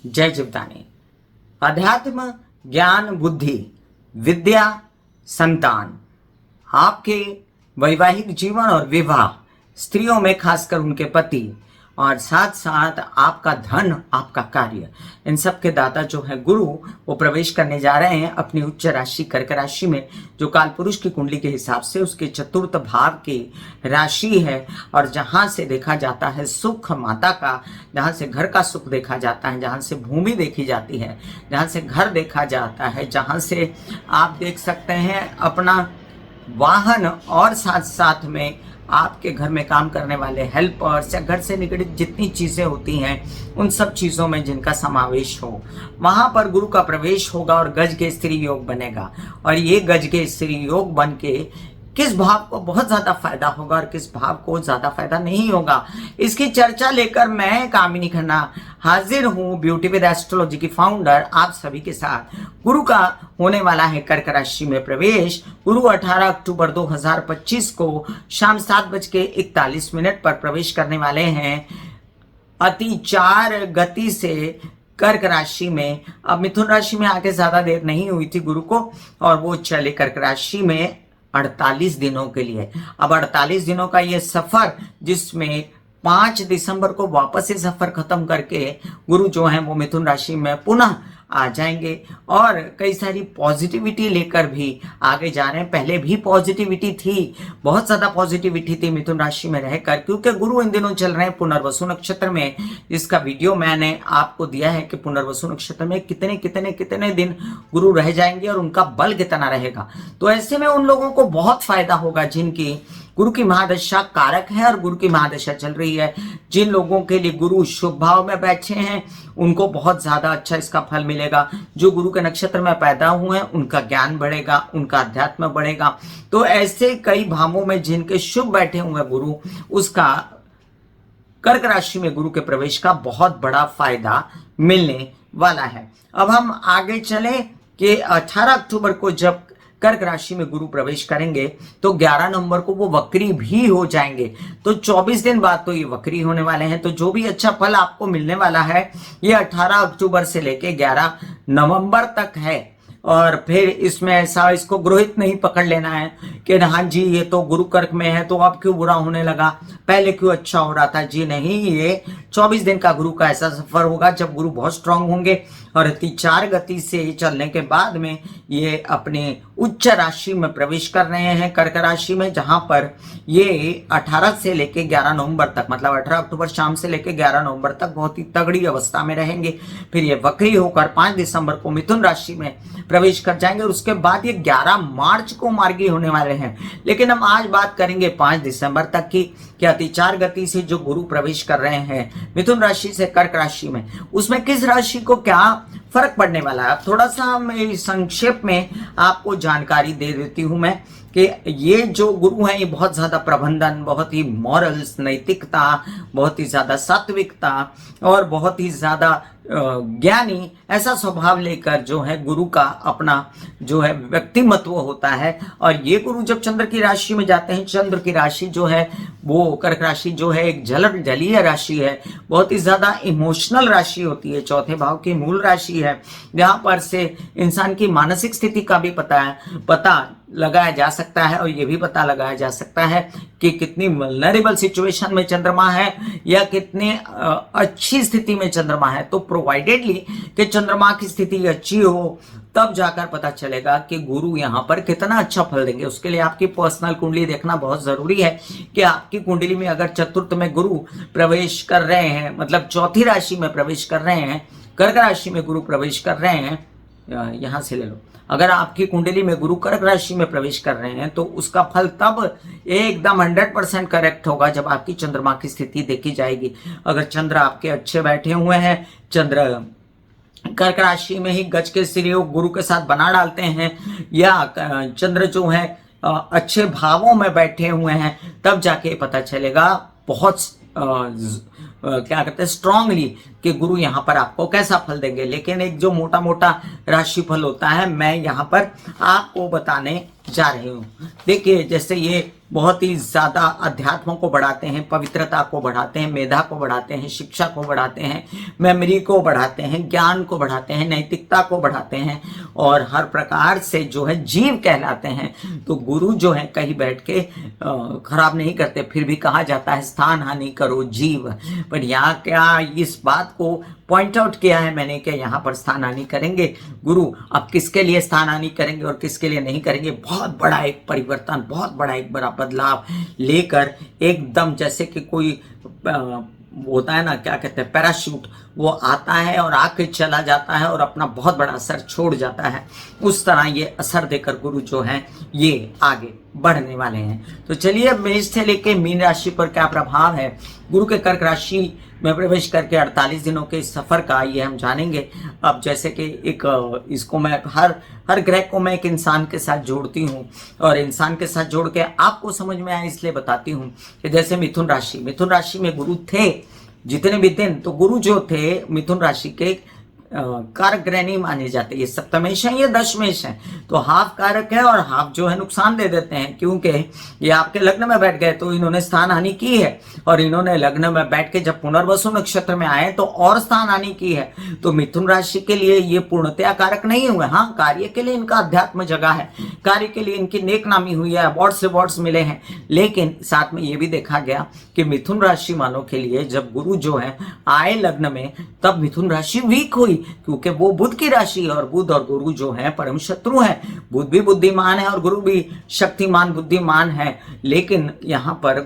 जय जीवदानी। अध्यात्म, ज्ञान, बुद्धि, विद्या, संतान, आपके वैवाहिक जीवन और विवाह, स्त्रियों में खासकर उनके पति, और साथ साथ आपका धन, आपका कार्य, इन सब के दाता जो है गुरु, वो प्रवेश करने जा रहे हैं अपनी उच्च राशि कर्क राशि में, जो काल पुरुष की कुंडली के हिसाब से उसके चतुर्थ भाव की राशि है। और जहां से देखा जाता है सुख माता का, जहां से घर का सुख देखा जाता है, जहां से भूमि देखी जाती है, जहां से घर देखा जाता है, जहां से आप देख सकते हैं अपना वाहन, और साथ साथ में आपके घर में काम करने वाले हेल्पर्स या घर से निकट जितनी चीजें होती हैं, उन सब चीजों में जिनका समावेश हो, वहां पर गुरु का प्रवेश होगा और गज के स्त्री योग बनेगा। और ये गज के स्त्री योग बन के किस भाव को बहुत ज्यादा फायदा होगा और किस भाव को ज्यादा फायदा नहीं होगा, इसकी चर्चा लेकर मैं कामिनी खन्ना हाजिर हूँ, ब्यूटी विद एस्ट्रोलॉजी की फाउंडर, आप सभी के साथ। गुरु का होने वाला है कर्क राशि में प्रवेश। गुरु 18 अक्टूबर 2025 को शाम 7:41 पर प्रवेश करने वाले हैं अति चार गति से कर्क राशि में। अब मिथुन राशि में आके ज्यादा देर नहीं हुई थी गुरु को, और वो चले कर्क राशि में 48 दिनों के लिए। अब 48 दिनों का ये सफर, जिसमें 5 दिसंबर को वापस से सफर खत्म करके गुरु जो है वो मिथुन राशि में पुनः आ जाएंगे और कई सारी पॉजिटिविटी लेकर भी आगे जा रहे हैं। पहले भी पॉजिटिविटी थी, बहुत ज्यादा पॉजिटिविटी थी मिथुन राशि में रहकर, क्योंकि गुरु इन दिनों चल रहे हैं पुनर्वसु नक्षत्र में। इसका वीडियो मैंने आपको दिया है कि पुनर्वसु नक्षत्र में कितने कितने कितने दिन गुरु रह जाएंगे और उनका बल कितना रहेगा। तो ऐसे में उन लोगों को बहुत फायदा होगा जिनकी गुरु की महादशा कारक है और गुरु की महादशा चल रही है। जिन लोगों के लिए गुरु शुभ भाव में बैठे हैं उनको बहुत ज्यादा अच्छा इसका फल मिलेगा। जो गुरु के नक्षत्र में पैदा हुए हैं उनका ज्ञान बढ़ेगा, उनका अध्यात्म बढ़ेगा। तो ऐसे कई भावों में जिनके शुभ बैठे हुए हैं गुरु, उसका कर्क राशि में गुरु के प्रवेश का बहुत बड़ा फायदा मिलने वाला है। अब हम आगे चले कि 18 अक्टूबर को जब कर्क राशि में गुरु प्रवेश करेंगे तो 11 नवंबर को वो वक्री भी हो जाएंगे। तो 24 दिन बाद तो ये वक्री होने वाले हैं। तो जो भी अच्छा फल आपको मिलने वाला है ये 18 अक्टूबर से लेके 11 नवंबर तक है। और फिर इसमें ऐसा इसको गृहित नहीं पकड़ लेना है कि हाँ जी ये तो गुरु कर्क में है तो अब क्यों बुरा होने लगा, पहले क्यों अच्छा हो रहा था। जी नहीं, ये 24 दिन का गुरु का ऐसा सफर होगा जब गुरु बहुत स्ट्रांग होंगे और अति चार गति से चलने के बाद में ये अपने उच्च राशि में प्रवेश कर रहे हैं कर्क राशि में, जहां पर ये 18 से लेके 11 नवंबर तक, मतलब 18 अक्टूबर शाम से लेके 11 नवंबर तक बहुत ही तगड़ी अवस्था में रहेंगे। फिर ये वक्री होकर 5 दिसंबर को मिथुन राशि में प्रवेश कर जाएंगे और उसके बाद ये 11 मार्च को मार्गी होने वाले हैं। लेकिन हम आज बात करेंगे 5 दिसंबर तक की, कि अति चार गति से जो गुरु प्रवेश कर रहे हैं मिथुन राशि से कर्क राशि में, उसमें किस राशि को क्या फर्क पड़ने वाला है। थोड़ा सा मैं संक्षेप में आपको जानकारी दे देती हूं मैं कि ये जो गुरु हैं ये बहुत ज्यादा प्रबंधन, बहुत ही मॉरल्स, नैतिकता, बहुत ही ज्यादा सात्विकता और बहुत ही ज्यादा ज्ञानी, ऐसा स्वभाव लेकर जो है गुरु का अपना जो है व्यक्तिमत्व होता है। और ये गुरु जब चंद्र की राशि में जाते हैं, चंद्र की राशि जो है वो कर्क राशि जो है एक जलीय राशि है, बहुत ही ज्यादा इमोशनल राशि होती है, चौथे भाव की मूल राशि है, जहां पर से इंसान की मानसिक स्थिति का भी पता लगाया जा सकता है और ये भी पता लगाया जा सकता है कि कितनी वल्नरेबल सिचुएशन में चंद्रमा है या कितनी अच्छी स्थिति में चंद्रमा है। तो प्रोवाइडेडली कि चंद्रमा की स्थिति अच्छी हो तब जाकर पता चलेगा कि गुरु यहां पर कितना अच्छा फल देंगे। उसके लिए आपकी पर्सनल कुंडली देखना बहुत जरूरी है कि आपकी कुंडली में अगर चतुर्थ में गुरु प्रवेश कर रहे हैं, मतलब चौथी राशि में प्रवेश कर रहे हैं, कर्क राशि में गुरु प्रवेश कर रहे हैं, यहां से ले लो, अगर आपकी कुंडली में गुरु कर्क राशि में प्रवेश कर रहे हैं तो उसका फल तब एकदम 100% करेक्ट होगा जब आपकी चंद्रमा की स्थिति देखी जाएगी। अगर चंद्र आपके अच्छे बैठे हुए हैं, चंद्र कर्क राशि में ही गज के स्त्री योग गुरु के साथ बना डालते हैं, या चंद्र जो है अच्छे भावों में बैठे हुए हैं, तब जाके पता चलेगा बहुत क्या कहते हैं स्ट्रांगली कि गुरु यहाँ पर आपको कैसा फल देंगे। लेकिन एक जो मोटा मोटा राशि फल होता है मैं यहाँ पर आपको बताने जा रही हूँ। देखिए जैसे ये बहुत ही ज़्यादा अध्यात्म को बढ़ाते हैं, पवित्रता को बढ़ाते हैं, मेधा को बढ़ाते हैं, शिक्षा को बढ़ाते हैं, मेमोरी को बढ़ाते हैं, ज्ञान को बढ़ाते हैं, नैतिकता को बढ़ाते हैं और हर प्रकार से जो है जीव कहलाते हैं। तो गुरु जो है कहीं बैठ के खराब नहीं करते, फिर भी कहा जाता है स्थान हानि करो जीव। पर यहाँ क्या इस बात को पॉइंट आउट किया है मैंने कि यहाँ पर स्थान हानि करेंगे गुरु, अब किसके लिए स्थान हानि करेंगे और किसके लिए नहीं करेंगे, बहुत बड़ा एक परिवर्तन, बहुत बड़ा एक बड़ा बदलाव लेकर एकदम जैसे कि कोई होता है ना, क्या कहते हैं, पैराशूट, वो आता है और आके चला जाता है और अपना बहुत बड़ा असर छोड़ जाता है। उस तरह ये असर देकर गुरु जो है ये आगे बढ़ने वाले हैं। तो चलिए मेष से लेके मीन राशि पर क्या प्रभाव है गुरु के कर्क राशि में प्रवेश करके 48 दिनों के सफर का, ये हम जानेंगे। अब जैसे कि एक इसको मैं हर ग्रह को मैं एक इंसान के साथ जोड़ती हूँ और इंसान के साथ जोड़ के आपको समझ में आए इसलिए बताती हूँ कि जैसे मिथुन राशि में गुरु थे जितने भी दिन, तो गुरु जो थे मिथुन राशि के कारक ग्रह नहीं माने जाते। ये सप्तमेश है, ये दशमेश है, तो हाफ कारक है और हाफ जो है नुकसान दे देते हैं, क्योंकि ये आपके लग्न में बैठ गए तो इन्होंने स्थान हानि की है और इन्होंने लग्न में बैठ के जब पुनर्वसु नक्षत्र में आए तो और स्थान हानि की है। तो मिथुन राशि के लिए ये पूर्णतया कारक नहीं हुए। हाँ, कार्य के लिए इनका अध्यात्म जगह है, कार्य के लिए इनकी नेक नामी हुई है, अवार्ड्स मिले हैं, लेकिन साथ में ये भी देखा गया कि मिथुन राशि वालों के लिए जब गुरु जो है आए लग्न में, तब मिथुन राशि वीक हुई, क्योंकि वो बुध की राशि है और बुध और गुरु जो है परम शत्रु है। बुध भी बुद्धिमान है और गुरु भी शक्तिमान बुद्धिमान है, लेकिन यहाँ पर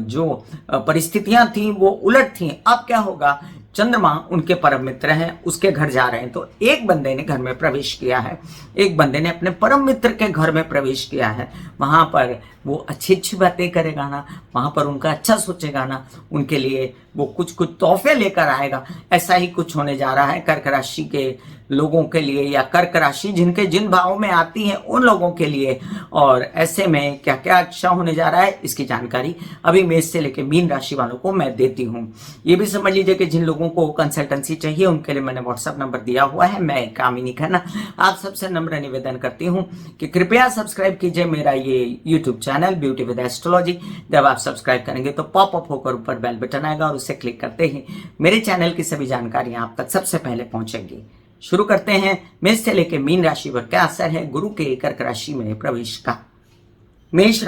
जो परिस्थितियां थी वो उलट थी। अब क्या होगा, चंद्रमा उनके परम मित्र हैं, उसके घर जा रहे हैं, तो एक बंदे ने घर में प्रवेश किया है, एक बंदे ने अपने परम मित्र के घर में प्रवेश किया है। वहां पर वो अच्छी अच्छी बातें करेगा ना, वहां पर उनका अच्छा सोचेगा ना, उनके लिए वो कुछ तोहफे लेकर आएगा। ऐसा ही कुछ होने जा रहा है कर्क राशि के लोगों के लिए, या कर्क राशि जिनके जिन भावों में आती है उन लोगों के लिए। और ऐसे में क्या क्या अच्छा होने जा रहा है इसकी जानकारी अभी मेष से लेकर मीन राशि वालों को मैं देती हूँ। ये भी समझ लीजिए कि जिन लोगों को कंसल्टेंसी चाहिए उनके लिए मैंने व्हाट्सएप नंबर दिया हुआ है, मैं काम ही नहीं करना। आप सबसे नम्र निवेदन करती हूँ कि कृपया सब्सक्राइब कीजिए मेरा ये YouTube channel beauty with astrology. जब आप सब्सक्राइब करेंगे तो पॉपअप होकर ऊपर बेल बटन आएगा और उसे क्लिक करते ही मेरे चैनल की सभी जानकारियां आप तक सबसे पहले पहुंचेंगी। शुरू करते हैं मेष से लेकर मीन राशि पर क्या असर है गुरु के कर्क राशि में प्रवेश का। मेष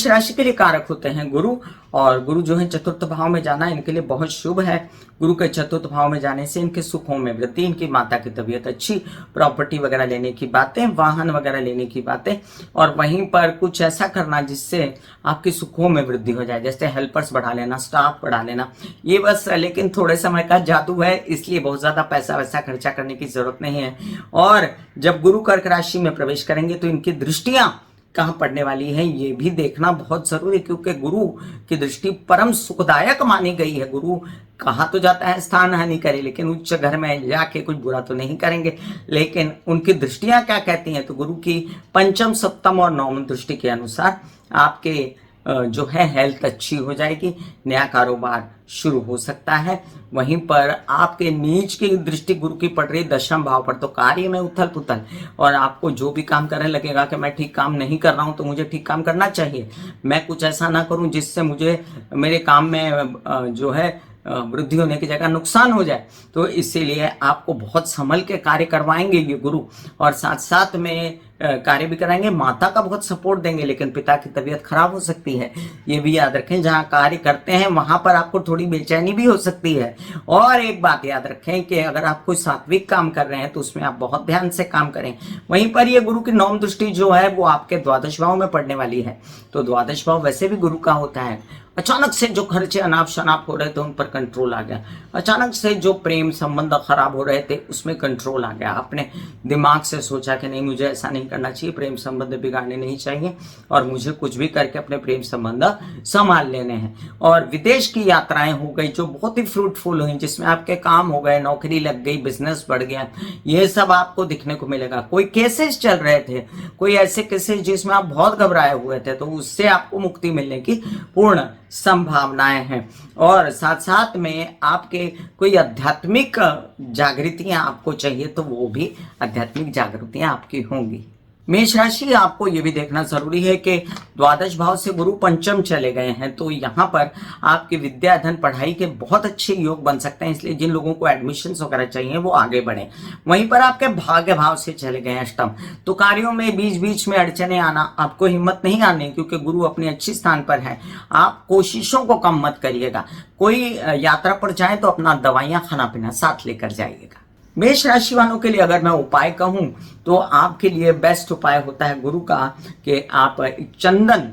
राशि के लिए कारक होते हैं गुरु, और गुरु जो है चतुर्थ भाव में जाना इनके लिए बहुत शुभ है। गुरु के चतुर्थ भाव में जाने से इनके सुखों में वृद्धि, इनकी माता की तबीयत अच्छी, प्रॉपर्टी वगैरह लेने की बातें, वाहन वगैरह लेने की बातें, और वहीं पर कुछ ऐसा करना जिससे आपके सुखों में वृद्धि हो जाए, जैसे हेल्पर्स बढ़ा लेना, स्टाफ बढ़ा लेना, ये बस लेकिन थोड़े समय का जादू है, इसलिए बहुत ज्यादा पैसा वैसा खर्चा करने की जरूरत नहीं है। और जब गुरु कर्क राशि में प्रवेश करेंगे तो इनकी दृष्टियां कहाँ पड़ने वाली है ये भी देखना बहुत जरूरी, क्योंकि गुरु की दृष्टि परम सुखदायक मानी गई है। गुरु कहा तो जाता है स्थान हानि करे, लेकिन उच्च घर में जाके कुछ बुरा तो नहीं करेंगे, लेकिन उनकी दृष्टियां क्या कहती हैं, तो गुरु की पंचम सप्तम और नवम दृष्टि के अनुसार आपके जो है हेल्थ अच्छी हो जाएगी, नया कारोबार शुरू हो सकता है। वहीं पर आपके नीच की दृष्टि गुरु की पड़ रही दशम भाव पर, तो कार्य में उथल पुथल, और आपको जो भी काम करने लगेगा कि मैं ठीक काम नहीं कर रहा हूं तो मुझे ठीक काम करना चाहिए, मैं कुछ ऐसा ना करूं जिससे मुझे मेरे काम में जो है वृद्धि होने की जगह नुकसान हो जाए। तो इसीलिए आपको बहुत संभल के कार्य करवाएंगे ये गुरु, और साथ साथ में कार्य भी कराएंगे, माता का बहुत सपोर्ट देंगे, लेकिन पिता की तबीयत खराब हो सकती है, ये भी याद रखें। जहां कार्य करते हैं वहां पर आपको थोड़ी बेचैनी भी हो सकती है। और एक बात याद रखें कि अगर आप कोई सात्विक काम कर रहे हैं तो उसमें आप बहुत ध्यान से काम करें। वहीं पर ये गुरु की नवम दृष्टि जो है वो आपके द्वादश भाव में पड़ने वाली है, तो द्वादश भाव वैसे भी गुरु का होता है। अचानक से जो खर्चे अनाप शनाप हो रहे थे उन पर कंट्रोल आ गया, अचानक से जो प्रेम संबंध खराब हो रहे थे उसमें कंट्रोल आ गया। आपने दिमाग से सोचा कि नहीं, मुझे ऐसा नहीं करना चाहिए, प्रेम संबंध बिगाड़ने नहीं चाहिए और मुझे कुछ भी करके अपने प्रेम संबंध संभाल लेने हैं। और विदेश की यात्राएं हो गई जो बहुत ही फ्रूटफुल हुई, जिसमें आपके काम हो गए, नौकरी लग गई, बिजनेस बढ़ गया, ये सब आपको दिखने को मिलेगा। कोई केसेस चल रहे थे, कोई ऐसे केसेस जिसमें आप बहुत घबराए हुए थे, तो उससे आपको मुक्ति मिलने की पूर्ण संभावनाएं हैं। और साथ साथ में आपके कोई आध्यात्मिक जागृतियां आपको चाहिए तो वो भी आध्यात्मिक जागृतियां आपकी होंगी। मेष राशि, आपको ये भी देखना जरूरी है कि द्वादश भाव से गुरु पंचम चले गए हैं, तो यहाँ पर आपके विद्या धन पढ़ाई के बहुत अच्छे योग बन सकते हैं। इसलिए जिन लोगों को एडमिशन वगैरह चाहिए वो आगे बढ़े। वहीं पर आपके भाग्य भाव से चले गए अष्टम, तो कार्यों में बीच बीच में अड़चने आना, आपको हिम्मत नहीं आने, क्योंकि गुरु अपने अच्छे स्थान पर है। आप कोशिशों को कम मत करिएगा। कोई यात्रा पर जाए तो अपना दवाइयां खाना पीना साथ लेकर जाइएगा। मेष राशि वालों के लिए अगर मैं उपाय कहूं तो आपके लिए बेस्ट उपाय होता है गुरु का कि आप चंदन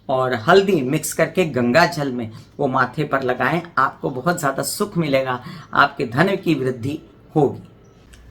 और हल्दी मिक्स करके गंगा जल में वो माथे पर लगाएं। आपको बहुत ज्यादा सुख मिलेगा, आपके धन की वृद्धि होगी।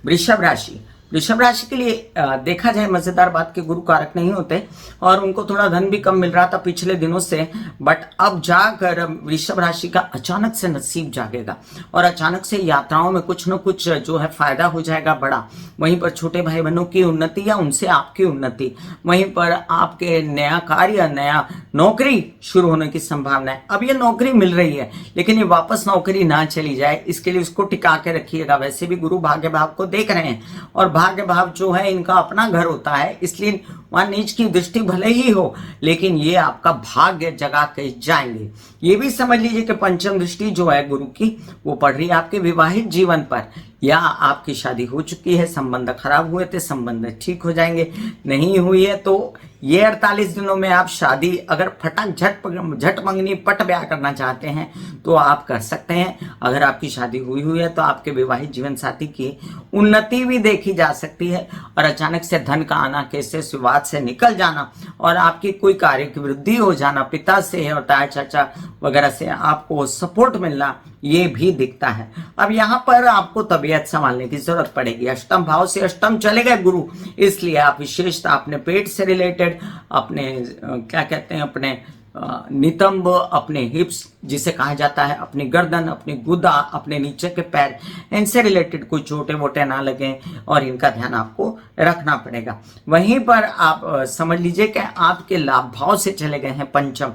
वृषभ राशि, वृषभ राशि के लिए देखा जाए मजेदार बात के गुरु कारक नहीं होते और उनको थोड़ा धन भी कम मिल रहा था पिछले दिनों से, बट अब जाकर वृषभ राशि का अचानक से नसीब जागेगा और अचानक से यात्राओं में कुछ न कुछ जो है फायदा हो जाएगा बड़ा। वहीं पर छोटे भाई बहनों की उन्नति या उनसे आपकी उन्नति, वहीं पर आपके नया कार्य, नया नौकरी शुरू होने की संभावना है। अब ये नौकरी मिल रही है लेकिन ये वापस नौकरी ना चली जाए, इसके लिए उसको टिका के रखिएगा। वैसे भी गुरु भाग्य भाव को देख रहे हैं और भाग्य भाव जो है इनका अपना घर होता है, इसलिए वहां नीच की दृष्टि भले ही हो लेकिन ये आपका भाग्य जगा के जाएंगे। ये भी समझ लीजिए कि पंचम दृष्टि जो है गुरु की वो पड़ रही है आपके विवाहित जीवन पर, या आपकी शादी हो चुकी है, संबंध खराब हुए थे, संबंध ठीक हो जाएंगे। नहीं हुई है तो ये 48 दिनों में आप शादी अगर फटाक झट मंगनी पट ब्याह करना चाहते हैं तो आप कर सकते हैं। अगर आपकी शादी हुई है तो आपके विवाहित जीवन साथी की उन्नति भी देखी जा सकती है और अचानक से धन का आना, केसेस विवाद से निकल जाना और आपकी कोई कार्य की वृद्धि हो जाना, पिता से और ताया चाचा वगैरह से आपको सपोर्ट मिलना, ये भी दिखता है। अब यहाँ पर आपको तबीयत संभालने की जरूरत पड़ेगी। अष्टम भाव से अष्टम चले गए गुरु, इसलिए आप विशेषता अपने पेट से रिलेटेड, अपने क्या कहते हैं, अपने नितंब, अपने हिप्स जिसे कहा जाता है, अपनी गर्दन, अपनी गुदा, अपने नीचे के पैर, इनसे रिलेटेड कोई छोटे मोटे ना लगे और इनका ध्यान आपको रखना पड़ेगा। वहीं पर आप समझ लीजिए कि आपके लाभ भाव से चले गए हैं पंचम,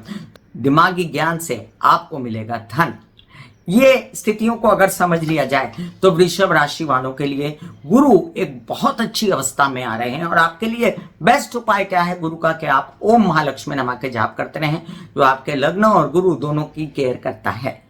दिमागी ज्ञान से आपको मिलेगा धन। ये स्थितियों को अगर समझ लिया जाए तो वृषभ राशि वालों के लिए गुरु एक बहुत अच्छी अवस्था में आ रहे हैं और आपके लिए बेस्ट उपाय क्या है गुरु का कि आप ओम महालक्ष्मी नमा के जाप करते रहें, जो आपके लग्न और गुरु दोनों की केयर करता है।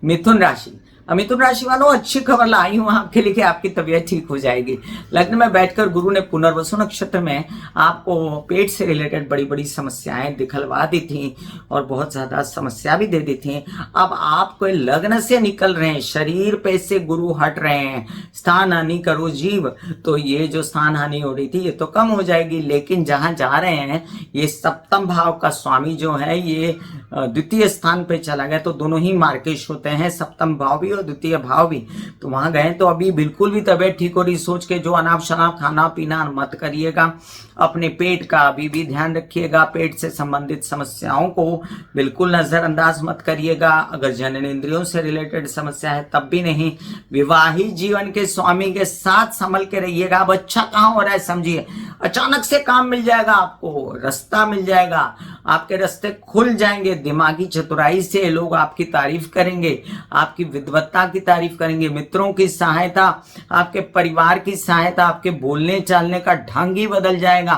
मिथुन राशि, मिथुन राशि वालों अच्छी खबर लाई हूं आपके लिए कि आपकी तबीयत ठीक हो जाएगी। लग्न में बैठकर गुरु ने पुनर्वसु नक्षत्र में आपको पेट से रिलेटेड बड़ी बड़ी समस्याएं दिखलवा दी थी और बहुत ज्यादा समस्या भी दे दी थी। अब आपको लग्न से निकल रहे हैं, शरीर पे से गुरु हट रहे हैं, स्थान हानि करो जीव, तो ये जो स्थान हानि हो रही थी ये तो कम हो जाएगी, लेकिन जहां जा रहे हैं ये सप्तम भाव का स्वामी जो है ये द्वितीय स्थान पे चला गया, तो दोनों ही मार्केश होते हैं, सप्तम भाव भी और द्वितीय भाव भी। तो वहां गए तो अभी बिल्कुल भी तबीयत ठीक हो रही, सोच के जो अनाप शनाप खाना पीना मत करिएगा। अपने पेट का अभी भी ध्यान रखिएगा, पेट से संबंधित समस्याओं को बिल्कुल नजरअंदाज मत करिएगा। अगर जननेंद्रियों से रिलेटेड समस्या है तब भी नहीं। विवाहित जीवन के स्वामी के साथ संभल के रहिएगा। अब अच्छा कहाँ हो रहा है समझिए, अचानक से काम मिल जाएगा, आपको रास्ता मिल जाएगा, आपके रास्ते खुल जाएंगे। दिमागी चतुराई से लोग आपकी तारीफ करेंगे, आपकी विद्वत्ता की तारीफ करेंगे, मित्रों की सहायता, आपके परिवार की सहायता, आपके बोलने चालने का ढंग ही बदल जाएगा।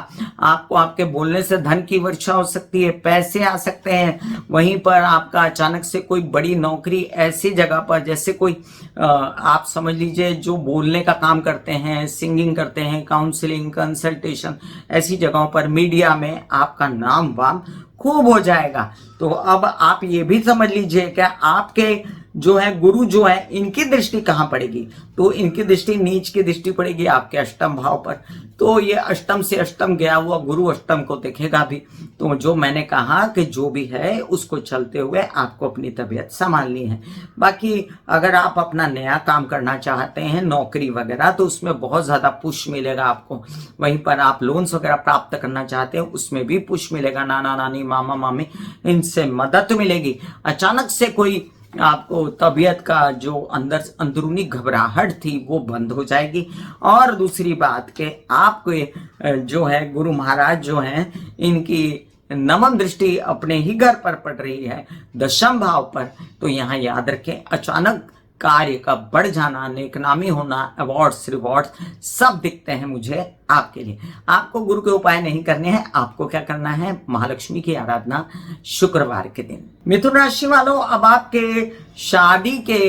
आपको आपके बोलने से धन की वर्षा हो सकती है, पैसे आ सकते हैं। वहीं पर आपका अचानक से कोई बड़ी नौकरी ऐसी जगह पर, जैसे कोई आप समझ लीजिए जो बोलने का काम करते हैं, सिंगिंग करते हैं, काउंसलिंग, कंसल्टेशन, ऐसी जगहों पर, मीडिया में आपका नाम वाम खूब हो जाएगा। तो अब आप ये भी समझ लीजिए कि आपके जो है गुरु जो है इनकी दृष्टि कहाँ पड़ेगी, तो इनकी दृष्टि नीच की दृष्टि पड़ेगी आपके अष्टम भाव पर। तो ये अष्टम से अष्टम गया हुआ गुरु अष्टम को देखेगा भी। तो जो मैंने कहा कि जो भी है उसको चलते हुए आपको अपनी तबीयत संभालनी है। बाकी अगर आप अपना नया काम करना चाहते हैं, नौकरी वगैरह, तो उसमें बहुत ज्यादा पुश मिलेगा आपको। वहीं पर आप लोन्स वगैरह प्राप्त करना चाहते हैं उसमें भी पुश मिलेगा, नाना नानी मामा मामी इनसे मदद मिलेगी। अचानक से कोई आपको तबीयत का जो अंदरूनी घबराहट थी वो बंद हो जाएगी। और दूसरी बात कि आपके जो है गुरु महाराज जो हैं इनकी नवम दृष्टि अपने ही घर पर पड़ रही है, दशम भाव पर। तो यहाँ याद रखें, अचानक कार्य का बढ़ जाना, नेकनामी होना, अवार्ड्स रिवॉर्ड्स सब दिखते हैं मुझे आपके लिए। आपको गुरु के उपाय नहीं करने हैं, आपको क्या करना है, महालक्ष्मी की आराधना शुक्रवार के दिन। मिथुन राशि वालों, अब आपके शादी के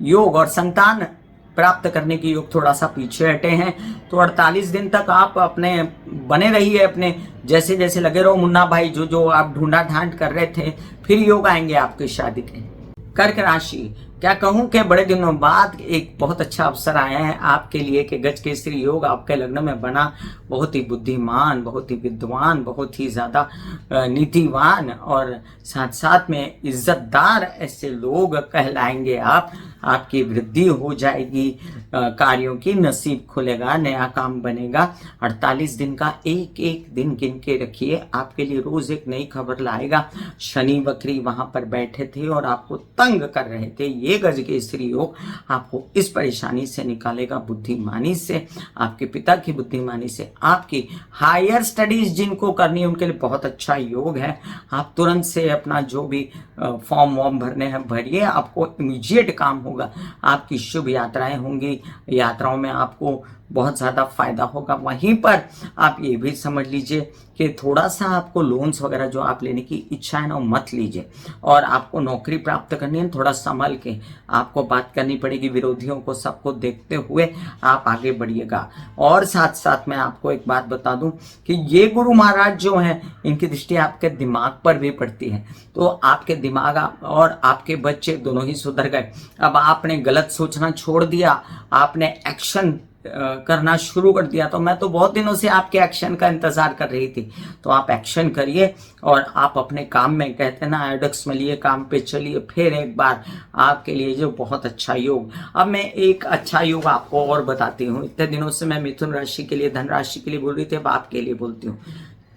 योग और संतान प्राप्त करने के योग थोड़ा सा पीछे हटे हैं, तो 48 दिन तक आप अपने बने रहिए, अपने जैसे जैसे लगे रहो मुन्ना भाई, जो जो आप ढूंढा ढांड कर रहे थे, फिर योग आएंगे आपकी शादी के। कर्क राशि, क्या कहूं कि बड़े दिनों बाद एक बहुत अच्छा अवसर आया है आपके लिए कि गजकेसरी योग आपके लग्न में बना। बहुत ही बुद्धिमान, बहुत ही विद्वान, बहुत ही ज्यादा नीतिवान और साथ साथ में इज्जतदार ऐसे लोग कहलाएंगे आप। आपकी वृद्धि हो जाएगी, कार्यों की नसीब खुलेगा, नया काम बनेगा। 48 दिन का एक एक दिन गिन के रखिए, आपके लिए रोज एक नई खबर लाएगा। शनि वक्री वहां पर बैठे थे और आपको तंग कर रहे थे, ये गजकेसरी योग आपको इस परेशानी से निकालेगा, बुद्धिमानी से, आपके पिता की बुद्धिमानी से। आपकी हायर स्टडीज जिनको करनी है उनके लिए बहुत अच्छा योग है। आप तुरंत से अपना जो भी फॉर्म वॉर्म भरने हैं भरिए, आपको इमीडिएट काम होगा। आपकी शुभ यात्राएं होंगी, यात्राओं में आपको बहुत ज़्यादा फायदा होगा। वहीं पर आप ये भी समझ लीजिए कि थोड़ा सा आपको लोन्स वगैरह जो आप लेने की इच्छा है ना, मत लीजिए। और आपको नौकरी प्राप्त करनी है, थोड़ा संभल के आपको बात करनी पड़ेगी, विरोधियों को सबको देखते हुए आप आगे बढ़िएगा। और साथ साथ मैं आपको एक बात बता दूं कि ये गुरु महाराज जो हैं, इनकी दृष्टि आपके दिमाग पर भी पड़ती है, तो आपके दिमाग और आपके बच्चे दोनों ही सुधर गए। अब आपने गलत सोचना छोड़ दिया, आपने एक्शन करना शुरू कर दिया। तो मैं तो बहुत दिनों से आपके एक्शन का इंतजार कर रही थी, तो आप एक्शन करिए और आप अपने काम में, कहते हैं ना, एडक्स में लिए काम पे चलिए। फिर एक बार आपके लिए जो बहुत अच्छा योग। अब मैं एक अच्छा योग आपको और बताती हूँ। इतने दिनों से मैं मिथुन राशि के लिए, धन राशि के लिए बोल रही थी, अब आपके लिए बोलती हूँ।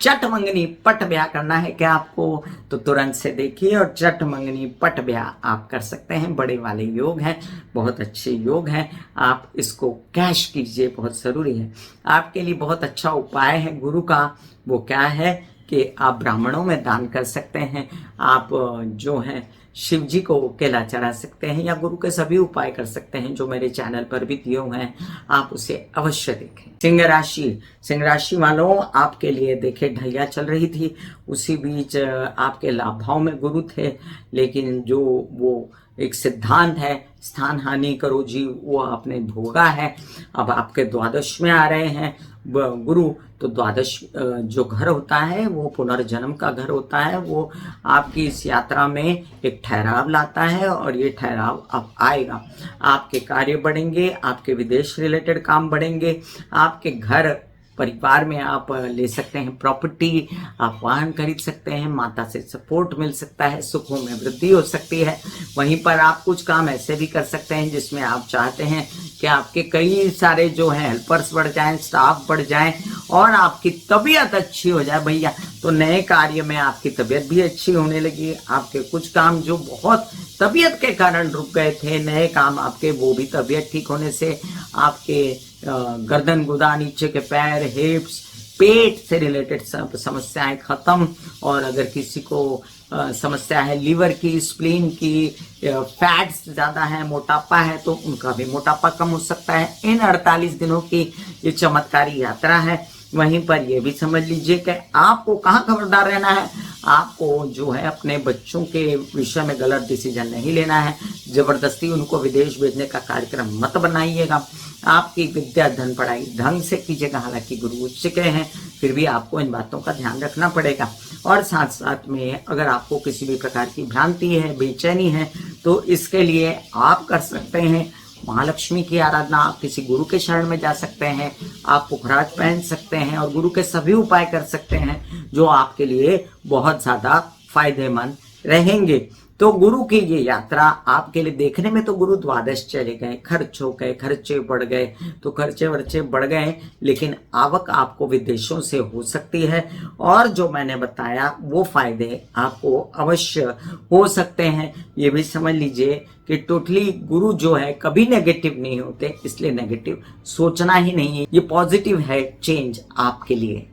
चट मंगनी पट ब्याह करना है क्या आपको, तो तुरंत से देखिए और चट मंगनी पट ब्याह आप कर सकते हैं। बड़े वाले योग हैं, बहुत अच्छे योग हैं, आप इसको कैश कीजिए, बहुत ज़रूरी है। आपके लिए बहुत अच्छा उपाय है गुरु का, वो क्या है कि आप ब्राह्मणों में दान कर सकते हैं। आप जो हैं शिव जी को केला चढ़ा सकते हैं, या गुरु के सभी उपाय कर सकते हैं जो मेरे चैनल पर भी दिए हुए हैं, आप उसे अवश्य देखें। सिंह राशि, सिंह राशि वालों, आपके लिए देखिए ढैया चल रही थी, उसी बीच आपके लाभ भाव में गुरु थे, लेकिन जो वो एक सिद्धांत है स्थान हानि करो जी, वो आपने भोगा है। अब आपके द्वादश में आ रहे हैं गुरु, तो द्वादश जो घर होता है वो पुनर्जन्म का घर होता है। वो आपकी इस यात्रा में एक ठहराव लाता है और ये ठहराव अब आएगा। आपके कार्य बढ़ेंगे, आपके विदेश रिलेटेड काम बढ़ेंगे, आपके घर परिवार में आप ले सकते हैं प्रॉपर्टी, आप वाहन खरीद सकते हैं, माता से सपोर्ट मिल सकता है, सुखों में वृद्धि हो सकती है। वहीं पर आप कुछ काम ऐसे भी कर सकते हैं जिसमें आप चाहते हैं कि आपके कई सारे जो हैं हेल्पर्स बढ़ जाएं, स्टाफ बढ़ जाएं और आपकी तबीयत अच्छी हो जाए भैया। तो नए कार्य में आपकी तबीयत भी अच्छी होने लगी। आपके कुछ काम जो बहुत तबीयत के कारण रुक गए थे, नए काम आपके, वो भी तबीयत ठीक होने से आपके गर्दन गुदा, नीचे के पैर, हिप्स, पेट से रिलेटेड समस्याएं खत्म। और अगर किसी को समस्या है लीवर की, स्प्लीन की, फैट्स ज़्यादा है, मोटापा है, तो उनका भी मोटापा कम हो सकता है। इन 48 दिनों की ये चमत्कारी यात्रा है। वहीं पर ये भी समझ लीजिए कि आपको कहाँ खबरदार रहना है, आपको जो है अपने बच्चों के विषय में गलत डिसीजन नहीं लेना है। जबरदस्ती उनको विदेश भेजने का कार्यक्रम मत बनाइएगा। आपकी विद्या धन पढ़ाई ढंग से कीजिएगा। हालांकि गुरु उच्च के हैं, फिर भी आपको इन बातों का ध्यान रखना पड़ेगा। और साथ साथ में अगर आपको किसी भी प्रकार की भ्रांति है, बेचैनी है, तो इसके लिए आप कर सकते हैं महालक्ष्मी की आराधना। आप किसी गुरु के शरण में जा सकते हैं, आप पुखराज पहन सकते हैं और गुरु के सभी उपाय कर सकते हैं जो आपके लिए बहुत ज्यादा फायदेमंद रहेंगे। तो गुरु की ये यात्रा आपके लिए देखने में तो गुरु द्वादश चले गए, खर्च हो गए, खर्चे बढ़ गए, तो खर्चे वर्चे बढ़ गए, लेकिन आवक आपको विदेशों से हो सकती है। और जो मैंने बताया वो फायदे आपको अवश्य हो सकते हैं। ये भी समझ लीजिए कि टोटली गुरु जो है कभी नेगेटिव नहीं होते, इसलिए नेगेटिव सोचना ही नहीं है, ये पॉजिटिव है चेंज आपके लिए।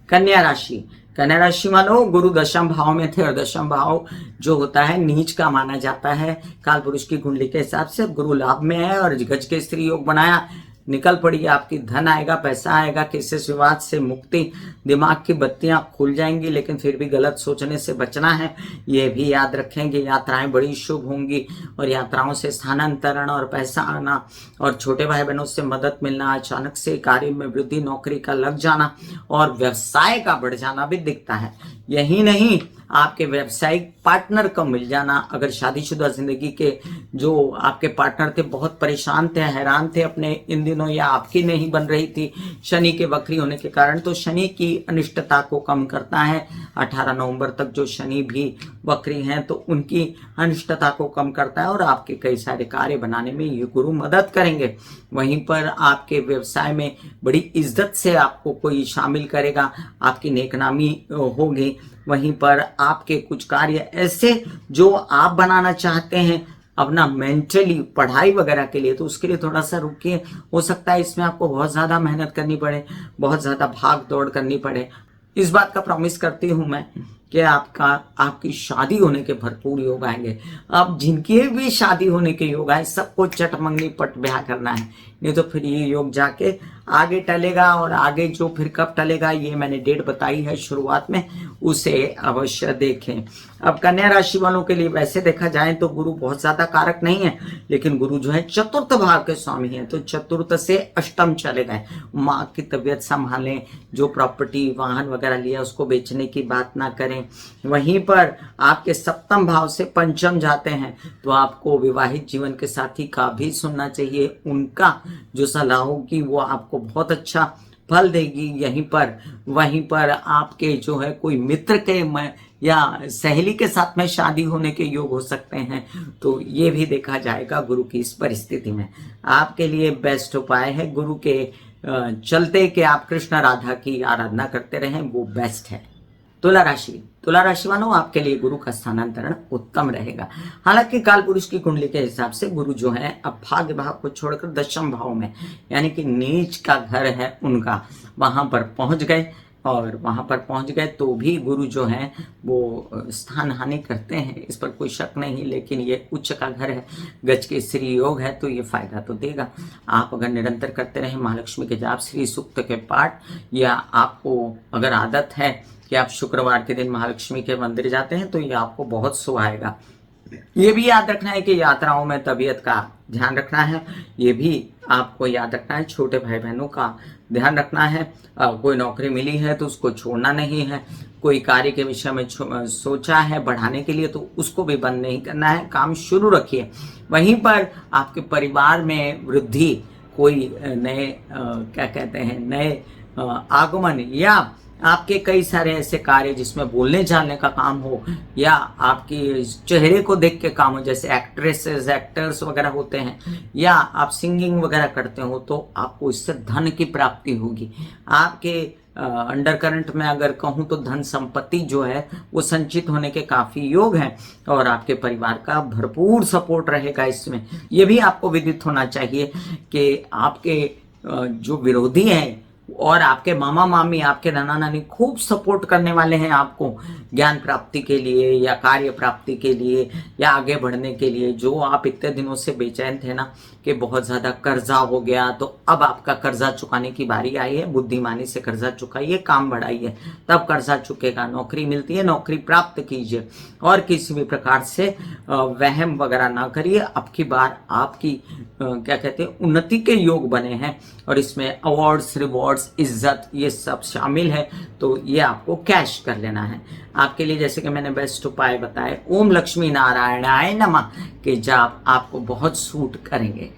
कन्या राशि, कन्या राशि वालों, गुरु दशम भाव में थे और दशम भाव जो होता है नीच का माना जाता है। काल पुरुष की कुंडली के हिसाब से गुरु लाभ में है और गज के स्त्री योग बनाया। निकल पड़ी, आपकी धन आएगा, पैसा आएगा, किसी विवाद से मुक्ति, दिमाग की बत्तियां खुल जाएंगी, लेकिन फिर भी गलत सोचने से बचना है, ये भी याद रखेंगे। यात्राएं बड़ी शुभ होंगी और यात्राओं से स्थानांतरण और पैसा आना और छोटे भाई बहनों से मदद मिलना, अचानक से कार्य में वृद्धि, नौकरी का लग जाना और व्यवसाय का बढ़ जाना भी दिखता है। यही नहीं, आपके व्यावसायिक पार्टनर को मिल जाना। अगर शादीशुदा जिंदगी के जो आपके पार्टनर थे बहुत परेशान थे, हैरान थे अपने इन दिनों, या आपकी नहीं बन रही थी शनि के वक्री होने के कारण, तो शनि की अनिष्टता को कम करता है। 18 नवंबर तक जो शनि भी वक्री हैं तो उनकी अनिष्टता को कम करता है और आपके कई सारे कार्य बनाने में ये गुरु मदद करेंगे। वहीं पर आपके व्यवसाय में बड़ी इज्जत से आपको कोई शामिल करेगा, आपकी नेकनामी होगी। वहीं पर आपके कुछ कार्य ऐसे जो आप बनाना चाहते हैं अपना मेंटली पढ़ाई वगैरह के लिए, तो उसके लिए थोड़ा सा रुकिए। हो सकता है इसमें आपको बहुत ज़्यादा मेहनत करनी पड़े, बहुत ज़्यादा भाग दौड़ करनी पड़े। इस बात का प्रॉमिस करती हूँ मैं कि आपकी शादी होने के भरपूर योग आएंगे। अब जिनके भी शादी होने के योग आए सबको चटमंगनी पट ब्याह करना है, नहीं तो फिर ये योग जाके आगे टलेगा। और आगे जो फिर कब टलेगा ये मैंने डेट बताई है शुरुआत में, उसे अवश्य देखें। अब कन्या राशि वालों के लिए वैसे देखा जाए तो गुरु बहुत ज्यादा कारक नहीं है, लेकिन गुरु जो है चतुर्थ भाव के स्वामी है, तो चतुर्थ से अष्टम चले गए। माँ की तबीयत संभालें, जो प्रॉपर्टी वाहन वगैरह लिया उसको बेचने की बात ना करें। वहीं पर आपके सप्तम भाव से पंचम जाते हैं, तो आपको विवाहित जीवन के साथी का भी सुनना चाहिए। उनका जो सलाह होगी वो आपको बहुत अच्छा फल देगी। वहीं पर आपके जो है कोई मित्र के या सहेली के साथ में शादी होने के योग हो सकते हैं, तो ये भी देखा जाएगा। गुरु की इस परिस्थिति में आपके लिए बेस्ट उपाय है गुरु के चलते कि आप कृष्ण राधा की आराधना करते रहें, वो बेस्ट है। तुला राशि वालों, आपके लिए गुरु का स्थानांतरण उत्तम रहेगा। हालांकि काल पुरुष की कुंडली के हिसाब से गुरु जो है अब भाग्य भाव को छोड़कर दशम भाव में, यानी कि नीच का घर है उनका, वहां पर पहुंच गए। और वहां पर पहुंच गए तो भी गुरु जो है वो स्थान हानि करते हैं, इस पर कोई शक नहीं, लेकिन ये उच्च का घर है, गज के श्री योग है, तो ये फायदा तो देगा। आप अगर निरंतर करते रहे महालक्ष्मी के जाप, श्री सूक्त के पाठ, या आपको अगर आदत है कि आप शुक्रवार के दिन महालक्ष्मी के मंदिर जाते हैं, तो ये आपको बहुत सुहाएगा। ये भी याद रखना है कि यात्राओं में तबीयत का ध्यान रखना है, ये भी आपको याद रखना है। छोटे भाई बहनों का ध्यान रखना है। कोई नौकरी मिली है तो उसको छोड़ना नहीं है। कोई कार्य के विषय में सोचा है बढ़ाने के लिए, तो उसको भी बंद नहीं करना है, काम शुरू रखिए। वहीं पर आपके परिवार में वृद्धि, कोई नए क्या कहते हैं नए आगमन, या आपके कई सारे ऐसे कार्य जिसमें बोलने चालने का काम हो, या आपकी चेहरे को देख के काम हो, जैसे एक्ट्रेसेस एक्टर्स वगैरह होते हैं, या आप सिंगिंग वगैरह करते हो, तो आपको इससे धन की प्राप्ति होगी। आपके अंडर करंट में अगर कहूँ तो धन संपत्ति जो है वो संचित होने के काफी योग हैं और आपके परिवार का भरपूर सपोर्ट रहेगा इसमें। ये भी आपको विदित होना चाहिए कि आपके जो विरोधी हैं और आपके मामा मामी, आपके नाना नानी खूब सपोर्ट करने वाले हैं आपको ज्ञान प्राप्ति के लिए, या कार्य प्राप्ति के लिए, या आगे बढ़ने के लिए। जो आप इतने दिनों से बेचैन थे ना कि बहुत ज़्यादा कर्जा हो गया, तो अब आपका कर्जा चुकाने की बारी आई है। बुद्धिमानी से कर्जा चुकाइए, काम बढ़ाइए, तब कर्जा चुकेगा। नौकरी मिलती है, नौकरी प्राप्त कीजिए और किसी भी प्रकार से वहम वगैरह ना करिए। अब की बार आपकी क्या कहते हैं उन्नति के योग बने हैं और इसमें अवार्ड्स, रिवॉर्ड्स, इज्जत ये सब शामिल है, तो ये आपको कैश कर लेना है। आपके लिए जैसे कि मैंने बेस्ट उपाय बताए, ओम लक्ष्मी नारायणाय नमः के जाप आपको बहुत सूट करेंगे।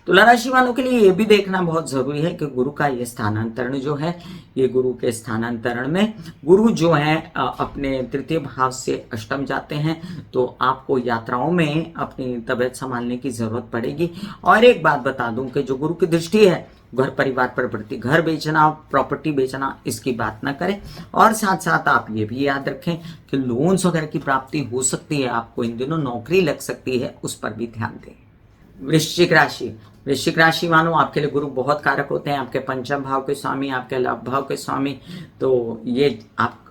तुला राशि वालों के लिए ये भी देखना बहुत जरूरी है कि गुरु का ये स्थानांतरण जो है, ये गुरु के स्थानांतरण में गुरु जो है अपने तृतीय भाव से अष्टम जाते हैं, तो आपको यात्राओं में अपनी तबीयत संभालने की जरूरत पड़ेगी। और एक बात बता दूं कि जो गुरु की दृष्टि है घर परिवार पर पड़ती, घर बेचना, प्रॉपर्टी बेचना, इसकी बात ना करें। और साथ साथ आप ये भी याद रखें कि लोन्स वगैरह की प्राप्ति हो सकती है, आपको इन दिनों नौकरी लग सकती है, उस पर भी ध्यान दें। वृश्चिक राशि मानो आपके लिए गुरु बहुत कारक होते हैं, आपके पंचम भाव के स्वामी, आपके लाभ भाव के स्वामी, तो ये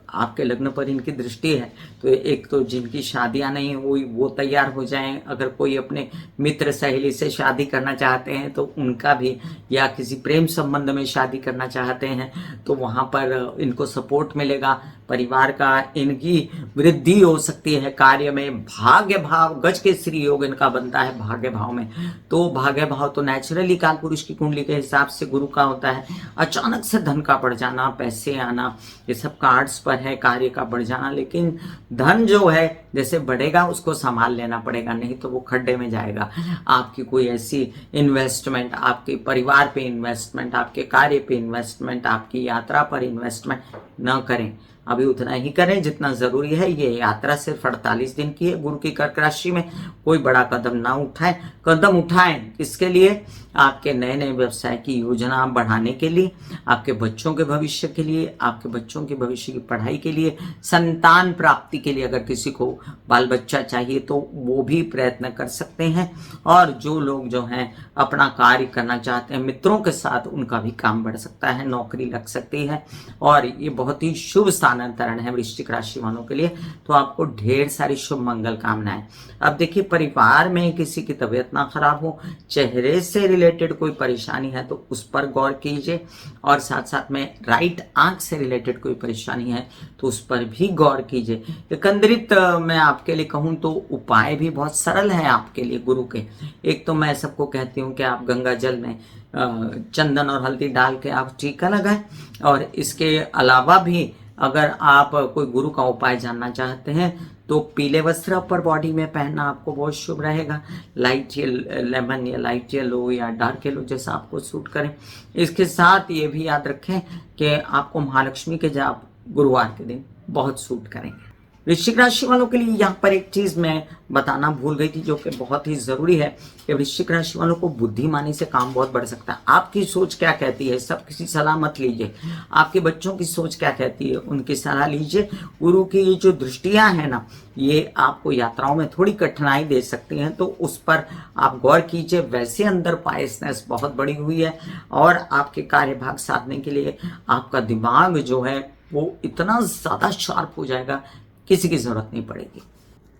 आपके लग्न पर इनकी दृष्टि है, तो एक तो जिनकी शादियां नहीं हुई वो तैयार हो जाएं, अगर कोई अपने मित्र सहेली से शादी करना चाहते हैं तो उनका भी, या किसी प्रेम संबंध में शादी करना चाहते हैं तो वहां पर इनको सपोर्ट मिलेगा, परिवार का इनकी वृद्धि हो सकती है, कार्य में भाग्य भाव गज के श्री योग इनका बनता है भाग्य भाव में। तो भाग्य भाव तो नेचुरली काल पुरुष की कुंडली के हिसाब से गुरु का होता है। अचानक से धन का बढ़ जाना, पैसे आना, ये सब कार्ड्स पर है, कार्य का बढ़ जाना, लेकिन धन जो है जैसे बढ़ेगा उसको संभाल लेना पड़ेगा, नहीं तो वो खड्डे में जाएगा। आपकी कोई ऐसी इन्वेस्टमेंट, आपके परिवार पे इन्वेस्टमेंट, आपके कार्य पे इन्वेस्टमेंट, आपकी यात्रा पर इन्वेस्टमेंट न करें, अभी उतना ही करें जितना जरूरी है। ये यात्रा सिर्फ 48 दिन की है। गुरु की कर्क राशि में कोई बड़ा कदम ना उठाएं। कदम उठाएं किसके लिए? आपके नए नए व्यवसाय की योजना बढ़ाने के लिए, आपके बच्चों के भविष्य के लिए, आपके बच्चों के भविष्य की पढ़ाई के लिए, संतान प्राप्ति के लिए। अगर किसी को बाल बच्चा चाहिए तो वो भी प्रयत्न कर सकते हैं। और जो लोग जो हैं अपना कार्य करना चाहते हैं मित्रों के साथ, उनका भी काम बढ़ सकता है, नौकरी लग सकती है। और ये बहुत ही शुभ स्थानांतरण है वृश्चिक राशि वालों के लिए। तो आपको ढेर सारी शुभ मंगल कामनाएं। अब देखिए, परिवार में किसी की तबीयत ना खराब हो, चेहरे से रिलेटेड कोई परेशानी है तो उस पर गौर कीजिए। और साथ साथ में राइट आंख से रिलेटेड कोई परेशानी है तो उस पर भी गौर कीजिए। एकंदरित मैं आपके लिए कहूँ तो उपाय भी बहुत सरल है आपके लिए गुरु के। एक तो मैं सबको कहती हूँ कि आप गंगा जल में चंदन और हल्दी डाल के आप टीका लगाएं। और इसके अलावा भी अगर आप कोई गुरु का उपाय जानना चाहते हैं तो पीले वस्त्र अपर बॉडी में पहनना आपको बहुत शुभ रहेगा। लाइट लेमन या लाइट येलो या डार्क येलो जैसा आपको सूट करें। इसके साथ ये भी याद रखें कि आपको महालक्ष्मी के जाप गुरुवार के दिन बहुत सूट करेंगे। वृश्चिक राशि वालों के लिए यहाँ पर एक चीज मैं बताना भूल गई थी जो कि बहुत ही जरूरी है कि वृश्चिक राशि वालों को बुद्धिमानी से काम बहुत बढ़ सकता है। आपकी सोच क्या कहती है, सब किसी सलाह मत लीजिए। आपके बच्चों की सोच क्या कहती है, उनकी सलाह लीजिए। गुरु की ये जो दृष्टियां हैं ना, ये आपको यात्राओं में थोड़ी कठिनाई दे सकती हैं, तो उस पर आप गौर कीजिए। वैसे अंदर पायसनेस बहुत बड़ी हुई है और आपके कार्यभाग साधने के लिए आपका दिमाग जो है वो इतना ज्यादा शार्प हो जाएगा, किसी की जरूरत नहीं पड़ेगी।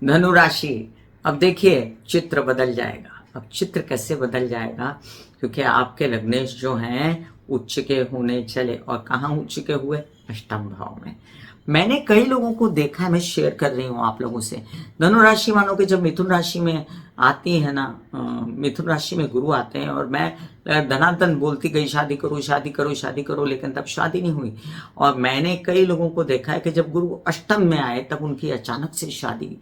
धनु राशि, अब देखिए चित्र बदल जाएगा। अब चित्र कैसे बदल जाएगा? क्योंकि आपके लग्नेश जो हैं उच्च के होने चले। और कहाँ उच्च के हुए? अष्टम भाव में। मैंने कई लोगों को देखा है, मैं शेयर कर रही हूँ आप लोगों से। धनु राशि वालों के जब मिथुन राशि में आती है ना, मिथुन राशि में गुरु आते हैं और मैं धनाधन बोलती गई शादी करो शादी करो शादी करो, लेकिन तब शादी नहीं हुई। और मैंने कई लोगों को देखा है कि जब गुरु अष्टम में आए तब उनकी अचानक से शादी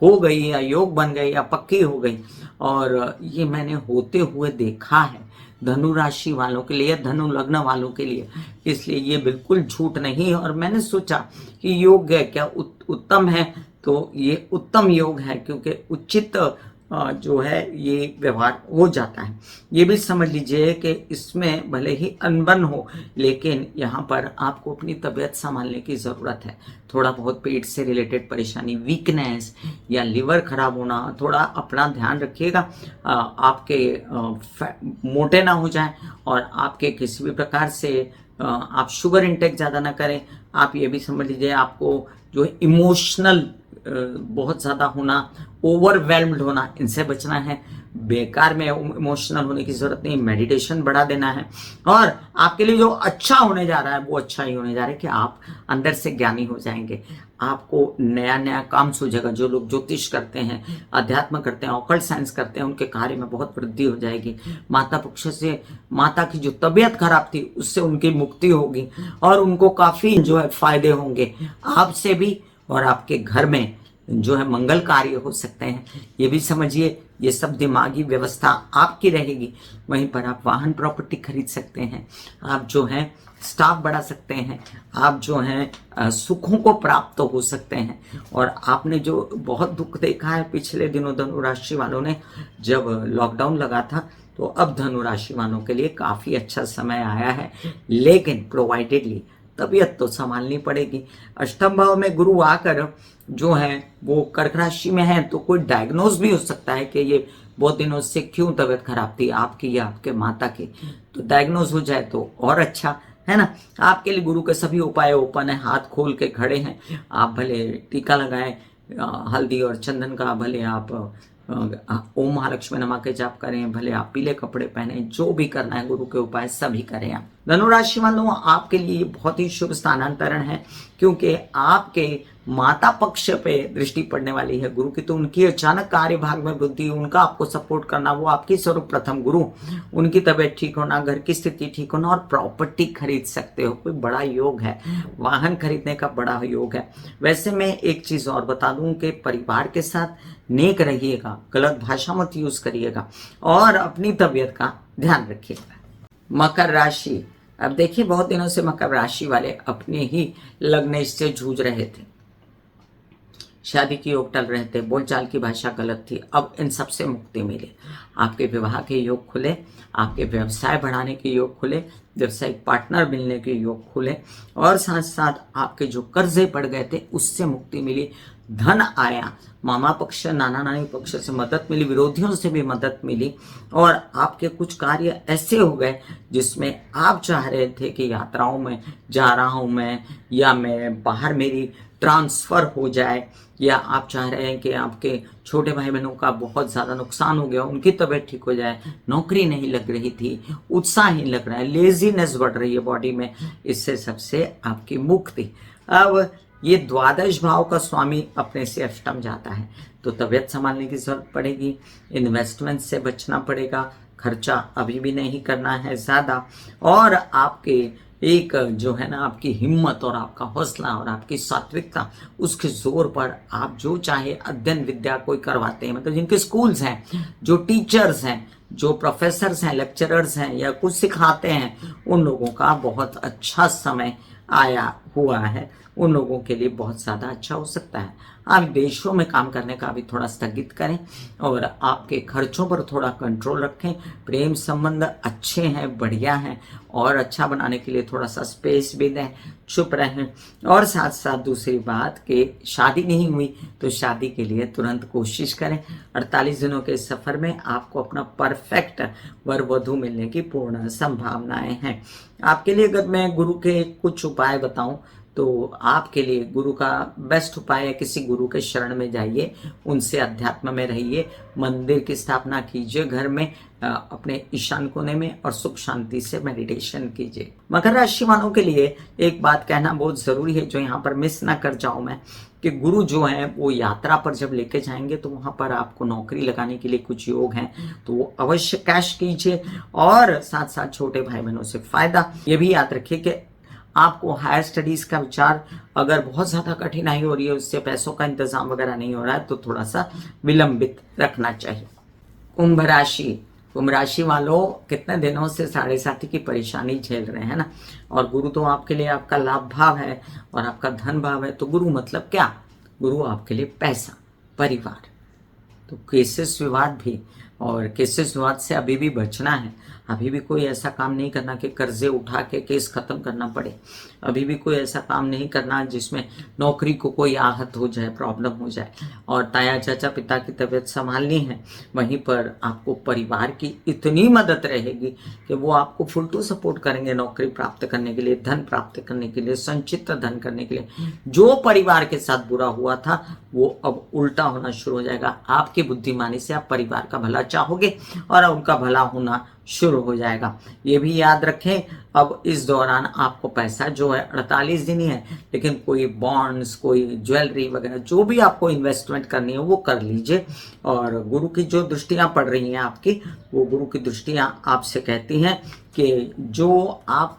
हो गई या योग बन गई या पक्की हो गई। और ये मैंने होते हुए देखा है धनु राशि वालों के लिए, धनु लग्न वालों के लिए। इसलिए ये बिल्कुल झूठ नहीं है। और मैंने सोचा कि योग क्या उत्तम है, तो ये उत्तम योग है क्योंकि उचित जो है ये व्यवहार हो जाता है। ये भी समझ लीजिए कि इसमें भले ही अनबन हो, लेकिन यहाँ पर आपको अपनी तबीयत संभालने की ज़रूरत है। थोड़ा बहुत पेट से रिलेटेड परेशानी, वीकनेस या लिवर खराब होना, थोड़ा अपना ध्यान रखिएगा। आपके मोटे ना हो जाएं और आपके किसी भी प्रकार से आप शुगर इंटेक ज़्यादा ना करें। आप ये भी समझ लीजिए आपको जो इमोशनल बहुत ज़्यादा होना, ओवरवेल्म्ड होना, इनसे बचना है। बेकार में इमोशनल होने की जरूरत नहीं, मेडिटेशन बढ़ा देना है। और आपके लिए जो अच्छा होने जा रहा है वो अच्छा ही होने जा रहा है कि आप अंदर से ज्ञानी हो जाएंगे। आपको नया नया काम सूझेगा। जो लोग ज्योतिष करते हैं, अध्यात्म करते हैं, ऑकल्ट साइंस करते हैं, उनके कार्य में बहुत वृद्धि हो जाएगी। माता पक्ष से माता की जो तबीयत खराब थी उससे उनकी मुक्ति होगी और उनको काफी जो है फायदे होंगे आपसे भी, और आपके घर में जो है मंगल कार्य हो सकते हैं। ये भी समझिए, ये सब दिमागी व्यवस्था आपकी रहेगी। वहीं पर आप वाहन प्रॉपर्टी खरीद सकते हैं, आप जो है स्टाफ बढ़ा सकते हैं, आप जो हैं सुखों को प्राप्त हो सकते हैं। और आपने जो बहुत दुख देखा है पिछले दिनों धनु राशि वालों ने, जब लॉकडाउन लगा था, तो अब धनु राशि वालों के लिए काफी अच्छा समय आया है। लेकिन प्रोवाइडेडली तबीयत तो संभालनी पड़ेगी। अष्टम भाव में गुरु आकर जो है वो कर्क राशि में है, तो कोई डायग्नोज भी हो सकता है कि ये बहुत दिनों से क्यों तबीयत खराब थी आपकी या आपके माता की। तो डायग्नोज हो जाए तो और अच्छा, है ना। आपके लिए गुरु के सभी उपाय ओपन है, हाथ खोल के खड़े हैं। आप भले टीका लगाएं हल्दी और चंदन का, भले आप ओम महालक्ष्मी नमः के जाप करें, भले आप पीले कपड़े पहने, जो भी करना है गुरु के उपाय सभी करें आप। धनुराशि वालों, आपके लिए बहुत ही शुभ स्थानांतरण है, क्योंकि आपके माता पक्ष पे दृष्टि पड़ने वाली है गुरु की, तो उनकी अचानक कार्यभाग में वृद्धि, उनका आपको सपोर्ट करना, वो आपकी सर्वप्रथम गुरु, उनकी तबीयत ठीक होना, घर की स्थिति ठीक होना, और प्रॉपर्टी खरीद सकते हो, कोई बड़ा योग है, वाहन खरीदने का बड़ा योग है। वैसे मैं एक चीज और बता दूं कि परिवार के साथ नेक रहिएगा, गलत भाषा मत यूज करिएगा, और अपनी तबीयत का ध्यान रखिएगा। मकर राशि, अब देखिए बहुत दिनों से मकर राशि वाले अपने ही लग्न से जूझ रहे थे, शादी की योग टल रहे थे, बोलचाल की भाषा गलत थी, अब इन सब से मुक्ति मिले। आपके विवाह के योग खुले, आपके व्यवसाय बढ़ाने के योग खुले, व्यवसायिक पार्टनर मिलने के योग खुले, और साथ साथ आपके जो कर्जे पड़ गए थे उससे मुक्ति मिली, धन आया, मामा पक्ष नाना नानी पक्ष से मदद मिली, विरोधियों से भी मदद मिली, और आपके कुछ कार्य ऐसे हो गए जिसमें आप चाह रहे थे कि यात्राओं में जा रहा हूं मैं, या मैं बाहर मेरी ट्रांसफर हो जाए, या आप चाह रहे हैं कि आपके छोटे भाई बहनों का बहुत ज़्यादा नुकसान हो गया, उनकी तबीयत ठीक हो जाए, नौकरी नहीं लग रही थी, उत्साह नहीं लग रहा है, लेजीनेस बढ़ रही है बॉडी में, इससे सबसे आपकी मुक्ति। अब ये द्वादश भाव का स्वामी अपने से अष्टम जाता है, तो तबीयत संभालने की जरूरत पड़ेगी, इन्वेस्टमेंट से बचना पड़ेगा, खर्चा अभी भी नहीं करना है ज़्यादा, और आपके एक जो है ना आपकी हिम्मत और आपका हौसला और आपकी सात्विकता, उसके जोर पर आप जो चाहे अध्ययन विद्या कोई करवाते हैं, मतलब जिनके स्कूल्स हैं, जो टीचर्स हैं, जो प्रोफेसर्स हैं, लेक्चरर्स हैं, या कुछ सिखाते हैं, उन लोगों का बहुत अच्छा समय आया हुआ है, उन लोगों के लिए बहुत ज़्यादा अच्छा हो सकता है। आप देशों में काम करने का भी थोड़ा स्थगित करें, और आपके खर्चों पर थोड़ा कंट्रोल रखें। प्रेम संबंध अच्छे हैं, बढ़िया हैं, और अच्छा बनाने के लिए थोड़ा सा स्पेस भी दें, चुप रहें। और साथ साथ दूसरी बात कि शादी नहीं हुई तो शादी के लिए तुरंत कोशिश करें। 48 दिनों के सफ़र में आपको अपना परफेक्ट वर वधू मिलने की पूर्ण संभावनाएं हैं। आपके लिए अगर मैं गुरु के कुछ उपाय बताऊं, तो आपके लिए गुरु का बेस्ट उपाय है, किसी गुरु के शरण में जाइए, उनसे अध्यात्म में रहिए, मंदिर की स्थापना कीजिए घर में, अपने ईशान कोने में, और सुख शांति से मेडिटेशन कीजिए। मकर राशि वालों के लिए एक बात कहना बहुत जरूरी है, जो यहाँ पर मिस ना कर जाऊं मैं, कि गुरु जो है वो यात्रा पर जब लेके जाएंगे तो वहां पर आपको नौकरी लगाने के लिए कुछ योग हैं, तो वो अवश्य कैश कीजिए, और साथ साथ छोटे भाई बहनों से फायदा। ये भी याद रखिए कि आपको हायर स्टडीज का विचार अगर बहुत ज़्यादा कठिनाई हो रही है, उससे पैसों का इंतजाम वगैरह नहीं हो रहा है, तो थोड़ा सा विलंबित रखना चाहिए। कुंभ राशि, कुंभ राशि वालों कितने दिनों से साढ़े साथी की परेशानी झेल रहे हैं ना, और गुरु तो आपके लिए आपका लाभ भाव है और आपका धन भाव है, तो गुरु मतलब क्या, गुरु आपके लिए पैसा, परिवार, तो केसेस विवाद भी, और केसेस विवाद से अभी भी बचना है। अभी भी कोई ऐसा काम नहीं करना कि कर्जे उठा के केस खत्म करना पड़े, अभी भी कोई ऐसा काम नहीं करना जिसमें नौकरी को कोई आहत हो जाए, प्रॉब्लम हो जाए, और ताया चाचा पिता की तबीयत संभालनी है। वहीं पर आपको परिवार की इतनी मदद रहेगी कि वो आपको फुल टू सपोर्ट करेंगे नौकरी प्राप्त करने के लिए, धन प्राप्त करने के लिए, संचित धन करने के लिए। जो परिवार के साथ बुरा हुआ था वो अब उल्टा होना शुरू हो जाएगा। आपकी बुद्धिमानी से आप परिवार का भला चाहोगे और उनका भला होना शुरू हो जाएगा। ये भी याद रखें, अब इस दौरान आपको पैसा जो है 48 दिन ही है, लेकिन कोई बॉन्ड्स, कोई ज्वेलरी वगैरह जो भी आपको इन्वेस्टमेंट करनी है वो कर लीजिए। और गुरु की जो दृष्टियां पड़ रही हैं आपकी, वो गुरु की दृष्टियां आपसे कहती हैं कि जो आप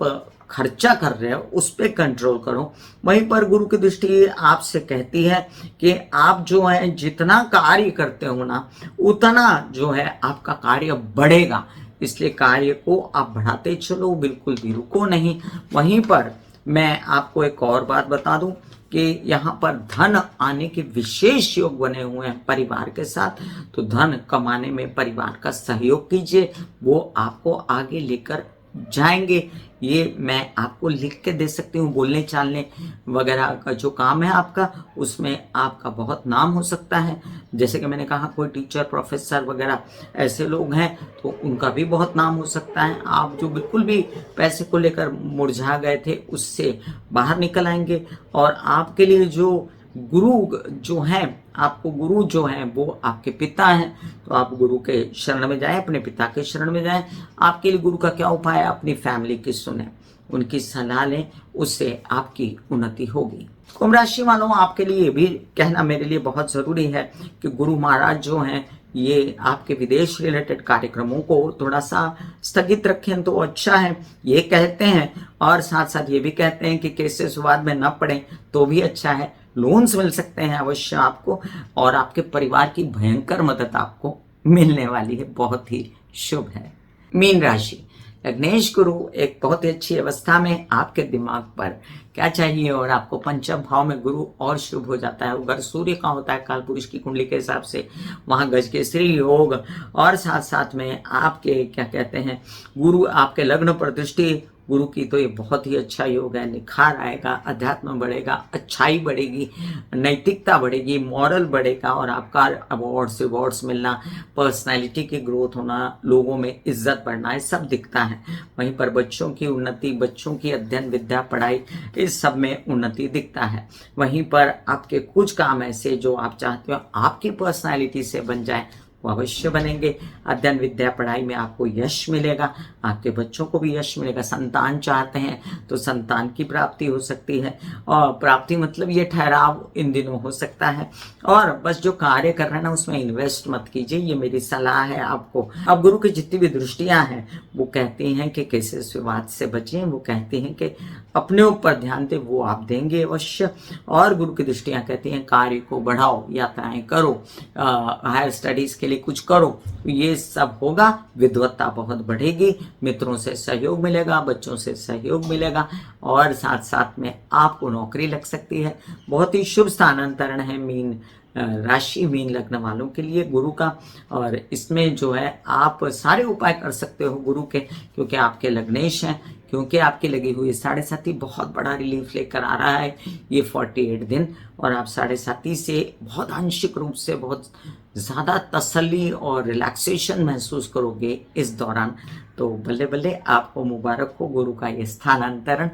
खर्चा कर रहे हो उस पर कंट्रोल करो। वहीं पर गुरु की दृष्टि आपसे कहती है कि आप जो है जितना कार्य करते हो ना, उतना जो है आपका कार्य बढ़ेगा, इसलिए कार्य को आप बढ़ाते चलो, बिल्कुल भी रुको नहीं। वहीं पर मैं आपको एक और बात बता दूं कि यहाँ पर धन आने के विशेष योग बने हुए हैं परिवार के साथ, तो धन कमाने में परिवार का सहयोग कीजिए, वो आपको आगे लेकर जाएंगे। ये मैं आपको लिख के दे सकती हूँ। बोलने चालने वगैरह का जो काम है आपका, उसमें आपका बहुत नाम हो सकता है। जैसे कि मैंने कहा, कोई टीचर प्रोफेसर वगैरह ऐसे लोग हैं तो उनका भी बहुत नाम हो सकता है। आप जो बिल्कुल भी पैसे को लेकर मुरझा गए थे उससे बाहर निकल आएंगे। और आपके लिए जो गुरु जो हैं, आपको गुरु जो हैं वो आपके पिता हैं, तो आप गुरु के शरण में जाएं, अपने पिता के शरण में जाएं। आपके लिए गुरु का क्या उपाय है? अपनी फैमिली की सुने, उनकी सलाह लें, उससे आपकी उन्नति होगी। कुंभ राशि वालों, आपके लिए ये भी कहना मेरे लिए बहुत जरूरी है कि गुरु महाराज जो हैं ये आपके विदेश रिलेटेड कार्यक्रमों को थोड़ा सा स्थगित रखें तो अच्छा है, ये कहते हैं। और साथ साथ ये भी कहते हैं कि केसेस विवाद में न पड़े तो भी अच्छा है। लोन्स मिल सकते हैं अवश्य आपको, और आपके परिवार की भयंकर मदद आपको मिलने वाली है, बहुत ही शुभ है। मीन राशि, लग्नेश गुरु एक बहुत ही अच्छी अवस्था में आपके दिमाग पर क्या चाहिए, और आपको पंचम भाव में गुरु और शुभ हो जाता है। अगर सूर्य का होता है काल पुरुष की कुंडली के हिसाब से, वहां गजकेसरी योग, और साथ साथ में आपके क्या कहते हैं, गुरु आपके लग्न पर दृष्टि गुरु की, तो ये बहुत ही अच्छा योग है। निखार आएगा, अध्यात्म बढ़ेगा, अच्छाई बढ़ेगी, नैतिकता बढ़ेगी, मॉरल बढ़ेगा, और आपका अवार्ड्स रिवॉर्ड्स मिलना, पर्सनैलिटी की ग्रोथ होना, लोगों में इज्जत बढ़ना, ये सब दिखता है। वहीं पर बच्चों की उन्नति, बच्चों की अध्ययन विद्या पढ़ाई, इस सब में उन्नति दिखता है। वहीं पर आपके कुछ काम ऐसे जो आप चाहते हो आपकी पर्सनैलिटी से बन जाए, वो अवश्य बनेंगे। अध्ययन विद्या पढ़ाई में आपको यश मिलेगा, आपके बच्चों को भी यश मिलेगा। संतान चाहते हैं तो संतान की प्राप्ति हो सकती है, और प्राप्ति मतलब ये ठहराव इन दिनों हो सकता है। और बस जो कार्य कर रहे हैं ना उसमें इन्वेस्ट मत कीजिए, ये मेरी सलाह है आपको। अब गुरु की जितनी भी दृष्टियां हैं वो कहती हैं कि केसेस विवाद से बचें, वो कहती हैं कि अपने ऊपर ध्यान दें, वो आप देंगे अवश्य। और गुरु की दृष्टियां कहती हैं कार्य को बढ़ाओ, यात्राएं करो, हायर स्टडीज के लिए कुछ करो, ये सब होगा। विद्वत्ता बहुत बढ़ेगी, मित्रों से सहयोग मिलेगा, बच्चों से सहयोग मिलेगा, और साथ साथ में आपको नौकरी लग सकती है। बहुत ही शुभ स्थानांतरण है मीन राशि, मीन लग्न वालों के लिए गुरु का। और इसमें जो है आप सारे उपाय कर सकते हो गुरु के, क्योंकि आपके लग्नेश हैं, क्योंकि आपकी लगी हुई 7.5 बहुत बड़ा रिलीफ लेकर आ रहा है ये 48 दिन। और आप 7.5 से बहुत आंशिक रूप से बहुत ज़्यादा तसल्ली और रिलैक्सेशन महसूस करोगे इस दौरान। तो बल्ले बल्ले, आपको मुबारक हो गुरु का ये स्थानांतरण।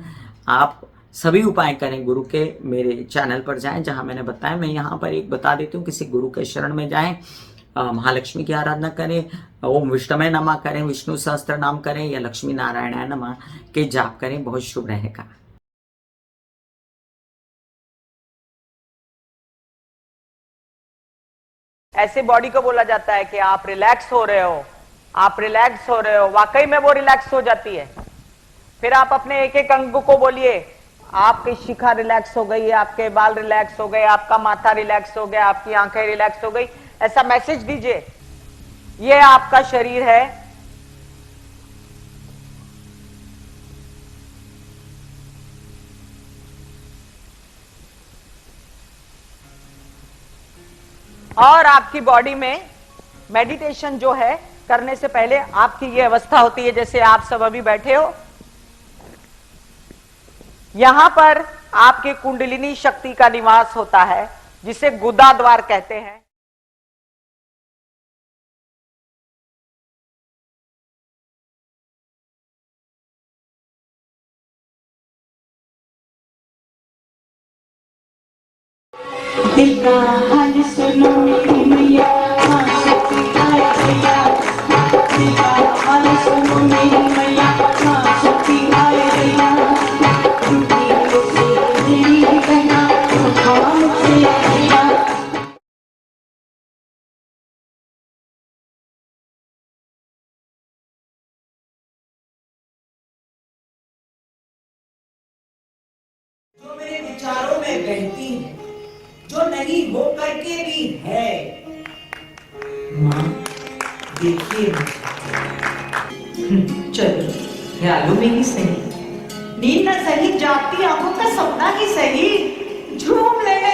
आप सभी उपाय करें गुरु के। मेरे चैनल पर जाएं जहां मैंने बताया, मैं यहाँ पर एक बता देती हूँ, किसी गुरु के शरण में जाएं, महालक्ष्मी की आराधना करें, ओम विष्णुमय नमः करें, विष्णु सहस्त्र नाम करें, या लक्ष्मी नारायणाय नमः के जाप करें, बहुत शुभ रहेगा। ऐसे बॉडी को बोला जाता है कि आप रिलैक्स हो रहे हो, आप रिलैक्स हो रहे हो, वाकई में वो रिलैक्स हो जाती है। फिर आप अपने एक एक अंग को बोलिए, आपकी शिखा रिलैक्स हो गई, आपके बाल रिलैक्स हो गए, आपका माथा रिलैक्स हो गया, आपकी आंखें रिलैक्स हो गई, ऐसा मैसेज दीजिए। ये आपका शरीर है, और आपकी बॉडी में मेडिटेशन जो है करने से पहले आपकी ये अवस्था होती है जैसे आप सब अभी बैठे हो। यहां पर आपके कुंडलिनी शक्ति का निवास होता है, जिसे गुदा द्वार कहते हैं। दिल का हाल सुनो मेरी मैया, शक्ति आए भैया। दिल का हाल सुनो मेरी मैया, शक्ति आए भैया। झूठी मुझसे मेरी कहना, झूठा मुझसे भैया। जो मेरे विचारों में बहती है, जो नहीं हो करके भी है, माँ देखिए चलो ख्यालों में ही सही, नींद न सही, जागती आंखों का सपना ही सही, झूम लेने